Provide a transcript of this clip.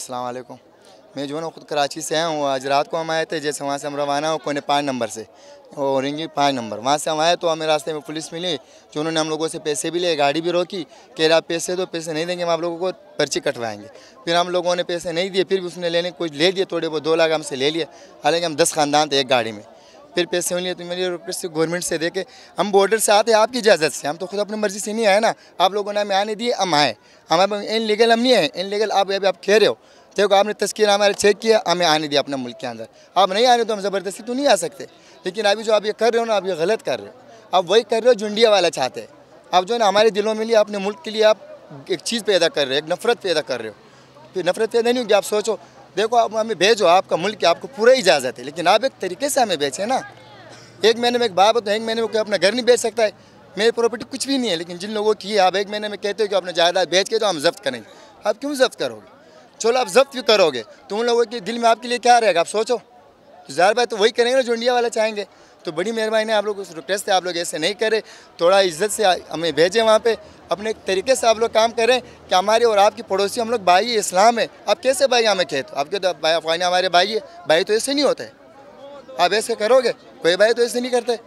अस्सलाम वालेकुम। मैं जो है ना खुद कराची से आया हूँ। आज रात को हम आए थे, जैसे वहाँ से हम रवाना हो कोने 5 नंबर से, वो रिंगी 5 नंबर वहाँ से हम आए तो हमें रास्ते में पुलिस मिली, जो उन्होंने हम लोगों से पैसे भी लिए, गाड़ी भी रोकी, कह रहे आप पैसे दो, पैसे नहीं देंगे हम आप लोगों को पर्ची कटवाएंगे। फिर हम लोगों ने पैसे नहीं दिए, फिर भी उसने लेने कुछ ले लिए, थोड़े बहुत 2 लाख हमसे ले लिए। हालांकि हम 10 ख़ानदान थे एक गाड़ी में। फिर पैसे लिए तो मेरी रिक्वेस्ट से गवर्नमेंट से देके हम बॉर्डर से आते आपकी इजाज़त से, हम तो खुद अपनी मर्ज़ी से नहीं आए ना, आप लोगों ने हमें आने दिए, हम आए। हमारे इन लीगल हम नहीं आए, इन लीगल आप अभी आप कह रहे हो, देखो आपने तस्कीर हमारे चेक किया, हमें आने दिया अपने मुल्क के अंदर। आप नहीं आने तो हम ज़बरदस्ती तो नहीं आ सकते, लेकिन अभी जो आप ये कर रहे हो ना, आप ये गलत कर रहे हो। आप वही कर रहे हो जो इंडिया वाला चाहते हैं। आप जो है ना हमारे दिलों में लिए अपने मुल्क के लिए आप एक चीज़ पैदा कर रहे हो, एक नफ़रत पैदा कर रहे हो। फिर नफ़रत पैदा नहीं होगी, आप सोचो, देखो आप हमें भेजो, आपका मुल्क है, आपको पूरा इजाज़त है, लेकिन आप एक तरीके से हमें बेचें ना। एक महीने में एक बाप तो एक महीने में कोई अपना घर नहीं बेच सकता है। मेरी प्रॉपर्टी कुछ भी नहीं है, लेकिन जिन लोगों की है, आप एक महीने में कहते हो कि अपना जायदाद बेच के तो हम जब्त करेंगे। आप क्यों जब्त करोगे? चलो आप जब्त भी करोगे तो उन लोगों के दिल में आपके लिए क्या रहेगा, आप सोचो। तो ज़ाहिर बात तो वही करेंगे ना जो इंडिया वाला चाहेंगे। तो बड़ी मेहरबानी है, आप लोग उस रिक्वेस्ट है, आप लोग ऐसे नहीं करें, थोड़ा इज्जत से हमें भेजें वहाँ पे, अपने तरीके से आप लोग काम करें कि हमारे और आपकी पड़ोसी हम लोग भाई इस्लाम है। आप कैसे भाई हमें कहते हो? आपके तो भाई अफगानी हमारे भाई है, भाई तो ऐसे नहीं होते। आप ऐसे करोगे? कोई भाई तो ऐसे नहीं करते।